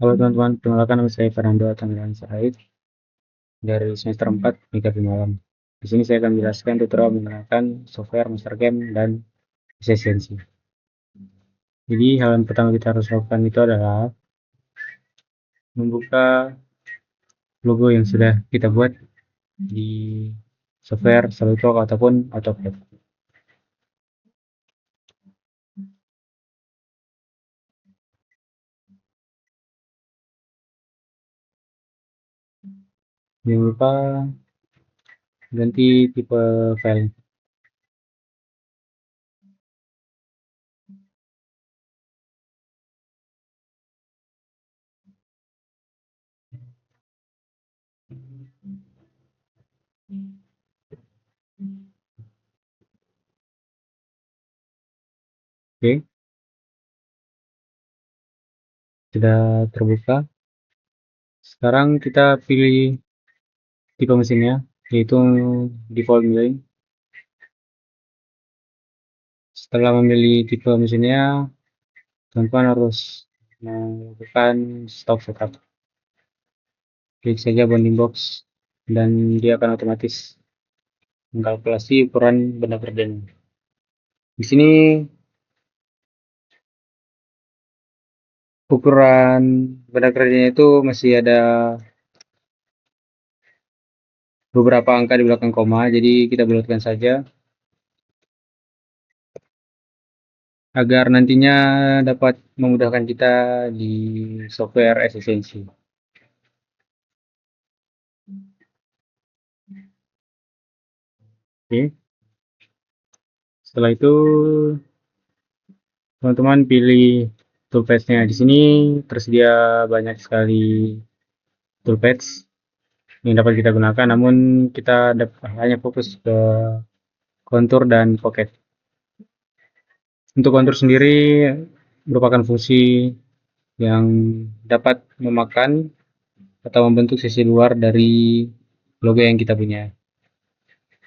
Halo teman-teman, perkenalkan nama saya Fernando Tangerang Said dari semester 4 Mikapi Malam. Di sini saya akan menjelaskan tutorial menggunakan software Master Game dan Efficiency. Jadi hal yang pertama kita harus lakukan itu adalah membuka logo yang sudah kita buat di software SolidWorks ataupun AutoCAD. Jangan lupa ganti tipe file. Oke, sudah terbuka. Sekarang kita pilih tipe mesinnya, yaitu default milling. Setelah memilih tipe mesinnya, teman-teman harus melakukan stop setup. Klik saja bounding box dan dia akan otomatis mengkalkulasi ukuran benda kerjanya. Di sini ukuran benda kerjanya itu masih ada beberapa angka di belakang koma, jadi kita bulatkan saja agar nantinya dapat memudahkan kita di software efisiensi. Oke. Setelah itu teman-teman pilih toolpaths-nya. Di sini tersedia banyak sekali toolpaths yang dapat kita gunakan, namun kita hanya fokus ke kontur dan pocket. Untuk kontur sendiri merupakan fungsi yang dapat memakan atau membentuk sisi luar dari logo yang kita punya.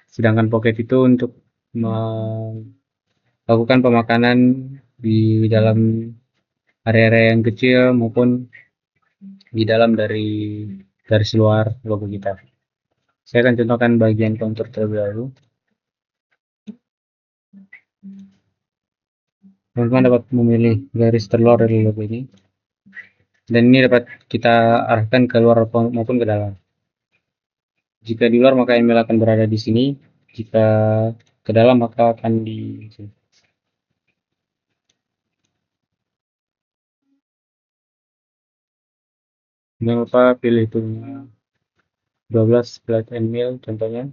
Sedangkan pocket itu untuk melakukan pemakanan di dalam area-area yang kecil maupun di dalam dari garis luar logo kita. Saya akan contohkan bagian kontur terlebih dahulu. Teman-teman dapat memilih garis terluar dari logo ini, dan ini dapat kita arahkan ke luar maupun ke dalam. Jika di luar maka email akan berada di sini, jika ke dalam maka akan di sini. Jangan lupa pilih toolnya 12 flat and mill contohnya.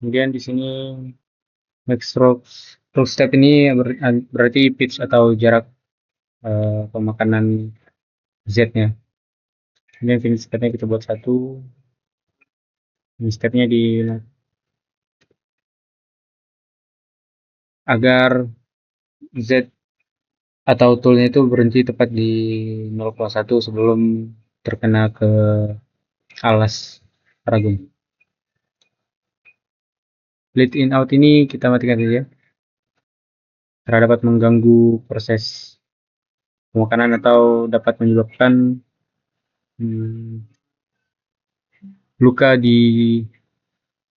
Kemudian di sini make strokes. Stroke step ini berarti pitch atau jarak pemakanan Z-nya. Kemudian finish stepnya kita buat satu. Ini stepnya di agar Z atau toolnya itu berhenti tepat di 0,1 sebelum terkena ke alas ragum. Bleed in out ini kita matikan saja karena dapat mengganggu proses pemakanan atau dapat menyebabkan luka di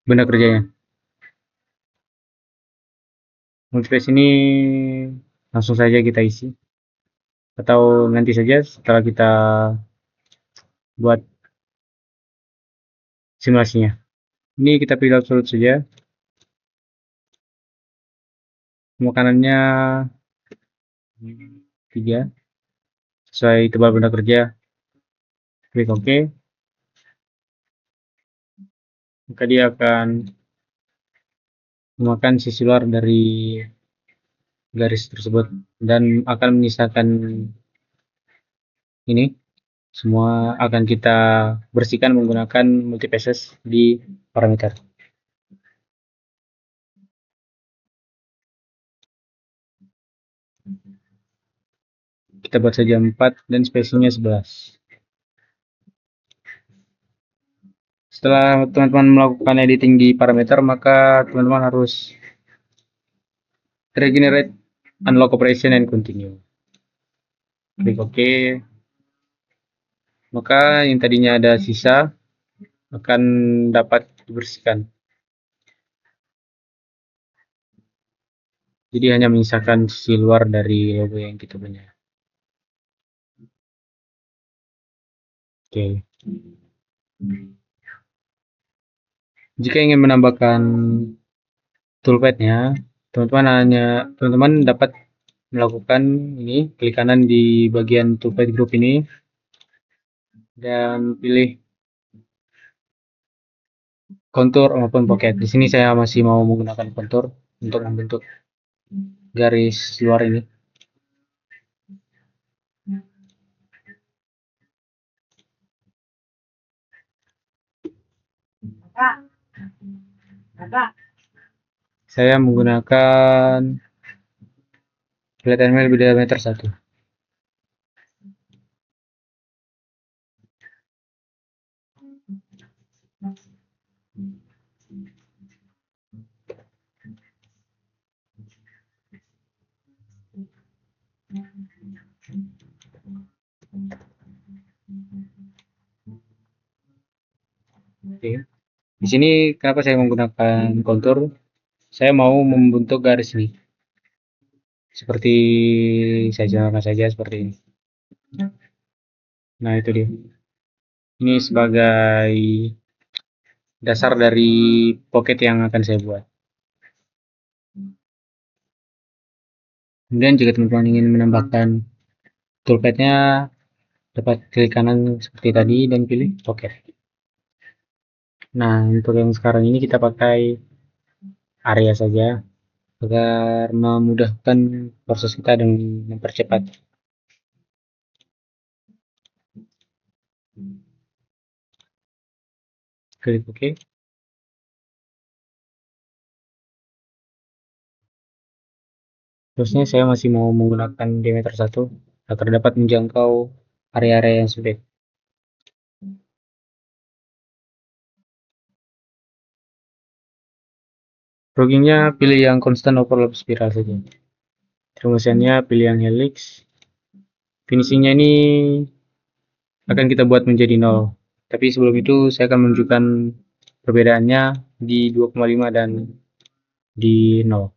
benda kerjanya. Multispace ini langsung saja kita isi atau nanti saja setelah kita buat simulasinya. Ini kita pilih absolute saja. Makanannya 3 sesuai tebal benda kerja. Klik OK. Maka dia akan memakan sisi luar dari garis tersebut dan akan menyisakan ini semua akan kita bersihkan menggunakan multipieces di parameter. Kita buat saja 4 dan spacingnya 11. Setelah teman-teman melakukan editing di parameter, maka teman-teman harus regenerate, unlock operation, and continue. Klik OK. Maka yang tadinya ada sisa akan dapat dibersihkan. Jadi hanya menyisakan sisi luar dari logo yang kita punya. Oke. Jika ingin menambahkan toolpad-nya, teman-teman dapat melakukan ini, klik kanan di bagian toolpad group ini dan pilih kontur maupun pocket. Di sini saya masih mau menggunakan kontur untuk membentuk garis luar ini. Saya menggunakan fillet ml diameter 1. Oke. Di sini kenapa saya menggunakan kontur? Saya mau membentuk garis ini. Seperti saya contohkan saja seperti ini. Nah, itu dia. Ini sebagai dasar dari pocket yang akan saya buat. Kemudian jika teman-teman ingin menambahkan toolpad-nya, dapat klik kanan seperti tadi dan pilih pocket. Nah, untuk yang sekarang ini kita pakai area saja agar memudahkan proses kita dan mempercepat. Klik OK. Terusnya saya masih mau menggunakan diameter 1 agar dapat menjangkau area-area yang sempit. Plugin-nya pilih yang constant overlap spiral saja. Transition-nya pilih yang helix. Finishing-nya ini akan kita buat menjadi 0. Tapi sebelum itu saya akan menunjukkan perbedaannya di 2,5 dan di 0.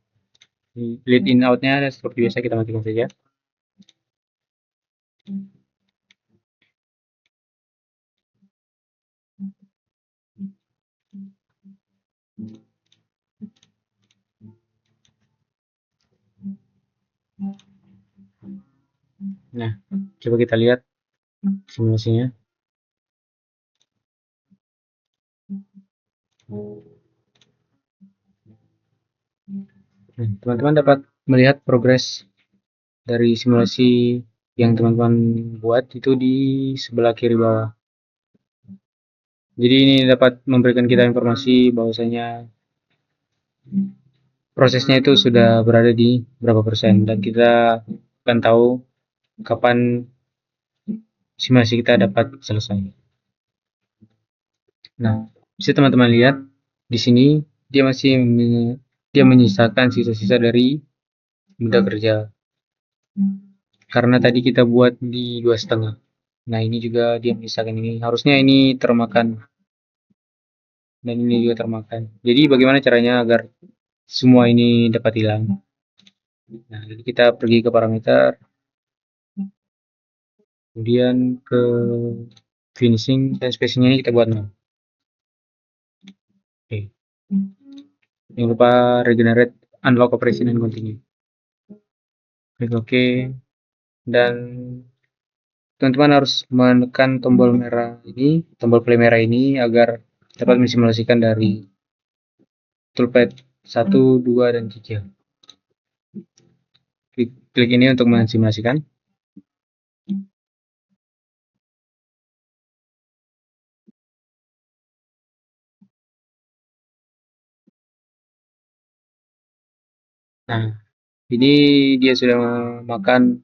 Lead in out-nya seperti biasa kita matikan saja. Nah, coba kita lihat simulasinya. Teman-teman dapat melihat progres dari simulasi yang teman-teman buat itu di sebelah kiri bawah. Jadi ini dapat memberikan kita informasi bahwasanya prosesnya itu sudah berada di berapa persen dan kita akan tahu kapan simulasi kita dapat selesai. Nah, bisa teman-teman lihat di sini dia masih menyisakan sisa-sisa dari benda kerja. Karena tadi kita buat di 2,5. Nah, ini juga dia menyisakan ini. Harusnya ini termakan dan ini juga termakan. Jadi bagaimana caranya agar semua ini dapat hilang? Nah, jadi kita pergi ke parameter, kemudian ke finishing dan spacingnya ini kita buat 0. Oke. Jangan lupa regenerate, unlock operation and continue. Klik OK dan teman-teman harus menekan tombol merah ini, tombol play merah ini agar dapat mensimulasikan dari toolpad 1, 2, dan 3. Klik ini untuk mensimulasikan. Nah, ini dia sudah makan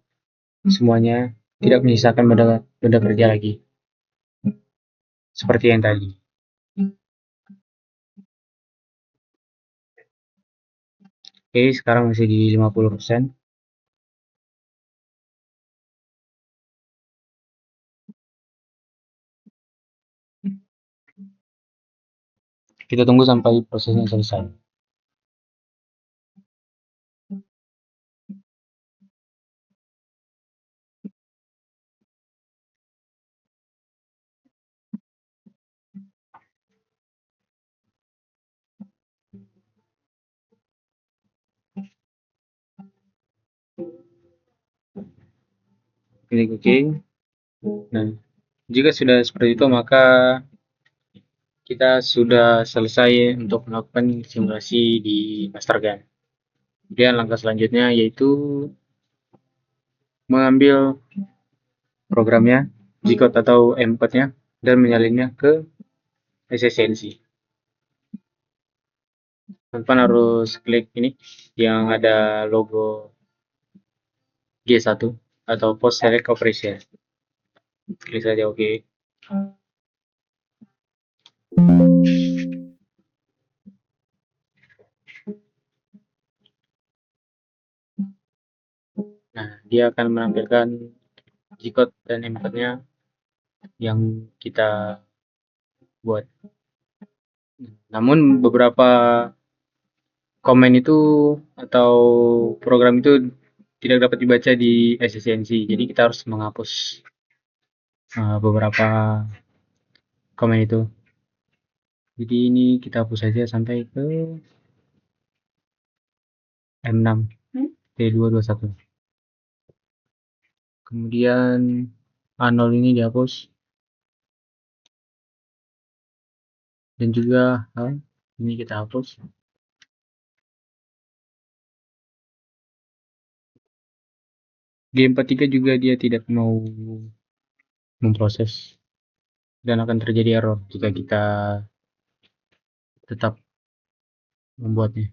semuanya, tidak menyisakan benda kerja lagi. Seperti yang tadi. Oke, sekarang masih di 50%. Kita tunggu sampai prosesnya selesai. Klik OK. Nah, jika sudah seperti itu, maka kita sudah selesai untuk melakukan simulasi di master game. Kemudian langkah selanjutnya yaitu mengambil programnya, G-code atau M4-nya, dan menyalinnya ke SSNC. Teman-teman harus klik ini yang ada logo G1 atau Post Select Operation. Klik saja OK. Nah, dia akan menampilkan G-code dan M4-nya yang kita buat. Namun beberapa komen itu atau program itu tidak dapat dibaca di SSNC, jadi kita harus menghapus beberapa komen itu. Jadi ini kita hapus saja sampai ke M6 T221. Kemudian A0 ini dihapus, dan juga ini kita hapus. G43 juga dia tidak mau memproses, dan akan terjadi error jika kita tetap membuatnya.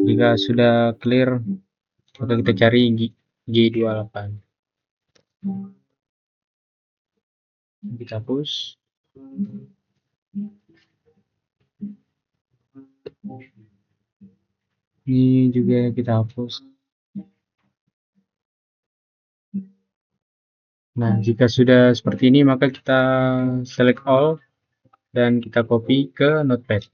Jika sudah clear, maka kita cari G28. Kita hapus. Ini juga kita hapus. Nah, jika sudah seperti ini, maka kita select all dan kita copy ke Notepad.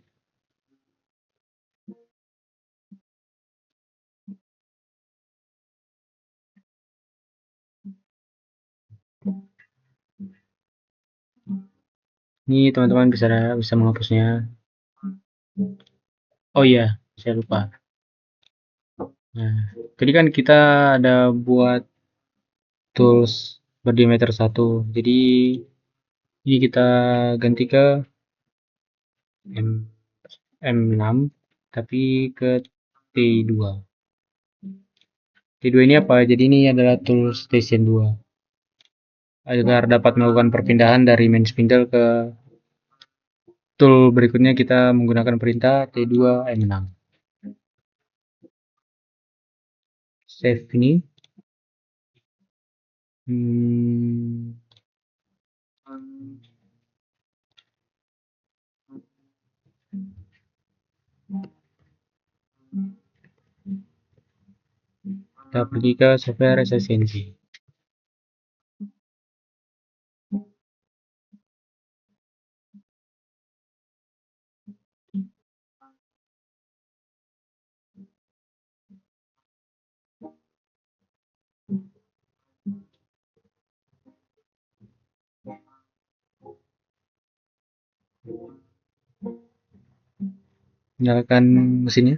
Ini teman-teman bisa menghapusnya. Oh iya, saya lupa. Nah, tadi kan kita ada buat tools berdiameter 1. Jadi ini kita ganti ke M6 tapi ke T2. T2 ini apa? Jadi ini adalah tool station 2. Agar dapat melakukan perpindahan dari main spindle ke tool berikutnya, kita menggunakan perintah T2M6. Save ini. Kita pergi ke software SSNC. Nyalakan mesinnya.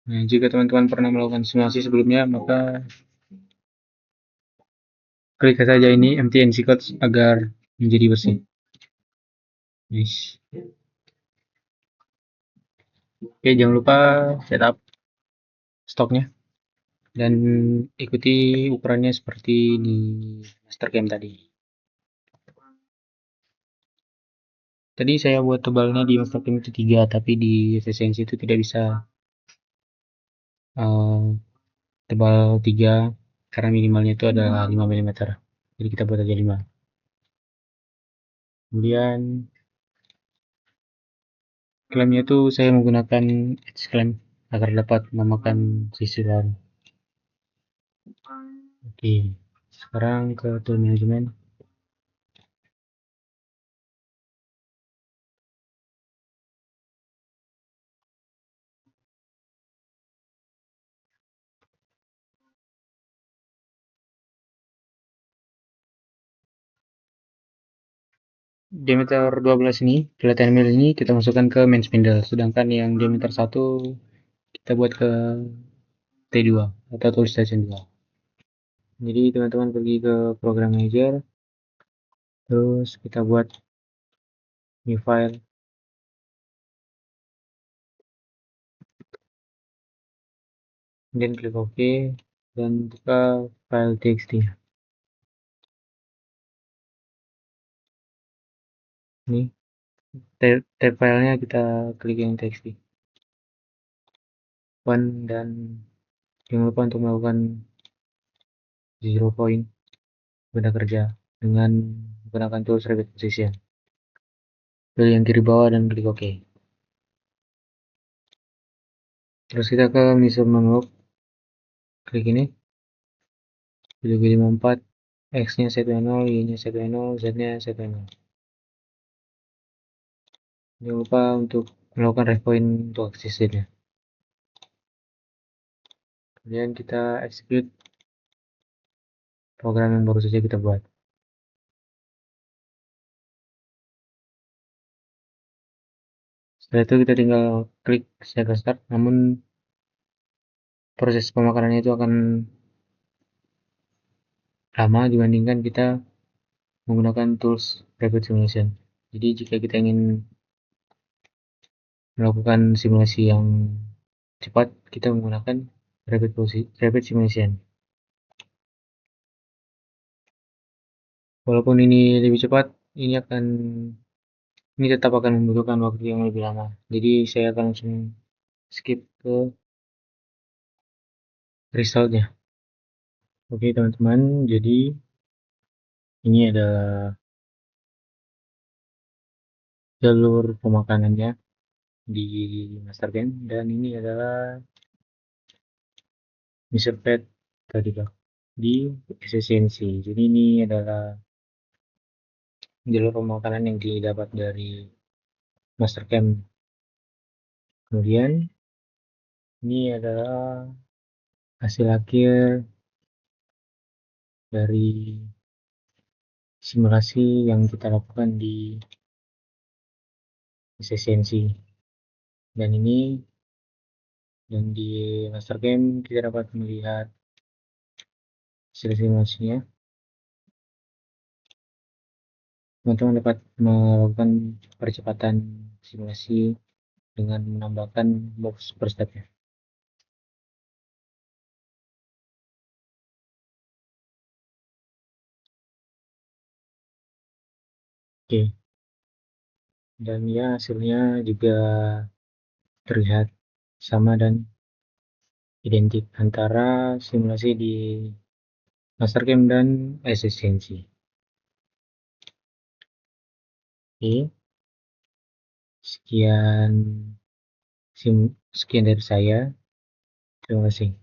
Nah, jika teman-teman pernah melakukan simulasi sebelumnya, maka klik saja ini MTNC code agar menjadi bersih. Nice. Oke, jangan lupa setup stoknya dan ikuti ukurannya seperti di master game tadi. Tadi saya buat tebalnya di master game itu 3, tapi di SSNC itu tidak bisa tebal 3 karena minimalnya itu adalah 5 mm. Jadi kita buat aja 5. Kemudian klaimnya itu saya menggunakan exclaim agar dapat memakan sisi baru. Oke, sekarang ke tool management. Diameter 12 ini, kelihatan mil ini kita masukkan ke main spindle, sedangkan yang diameter 1 kita buat ke T2 atau tool station 2. Jadi teman-teman pergi ke program manager, terus kita buat new file, dan klik OK, dan buka file txt. Ini tab filenya kita klik yang txt. Dan jangan lupa untuk melakukan zero point benda kerja dengan menggunakan tools rapid position. Pilih yang kiri bawah dan klik OK. Terus kita ke measurement log, klik ini, pilih B54, X-nya 1.0, Y-nya 1.0, Z-nya 1.0. Jangan lupa untuk melakukan ref point untuk akses Z-nya. Kemudian kita execute program yang baru saja kita buat. Setelah itu kita tinggal klik Sega Start, namun proses pemakanannya itu akan lama dibandingkan kita menggunakan tools Rapid Simulation. Jadi jika kita ingin melakukan simulasi yang cepat, kita menggunakan Rapid Simulation. Walaupun ini lebih cepat, ini tetap akan membutuhkan waktu yang lebih lama. Jadi saya akan langsung skip ke resultnya. Oke teman-teman, jadi ini adalah jalur pemakanannya di master game, dan ini adalah mission pad tadi Pak di efisiensi. Jadi ini adalah jalur pemakanan yang didapat dari master game. Kemudian ini adalah hasil akhir dari simulasi yang kita lakukan di efisiensi. Dan di master game kita dapat melihat hasil simulasinya. Teman-teman dapat melakukan percepatan simulasi dengan menambahkan box per stepnya. Oke, dan ya hasilnya juga terlihat sama dan identik antara simulasi di master game dan efisiensi. Oke, sekian dari saya. Terima kasih.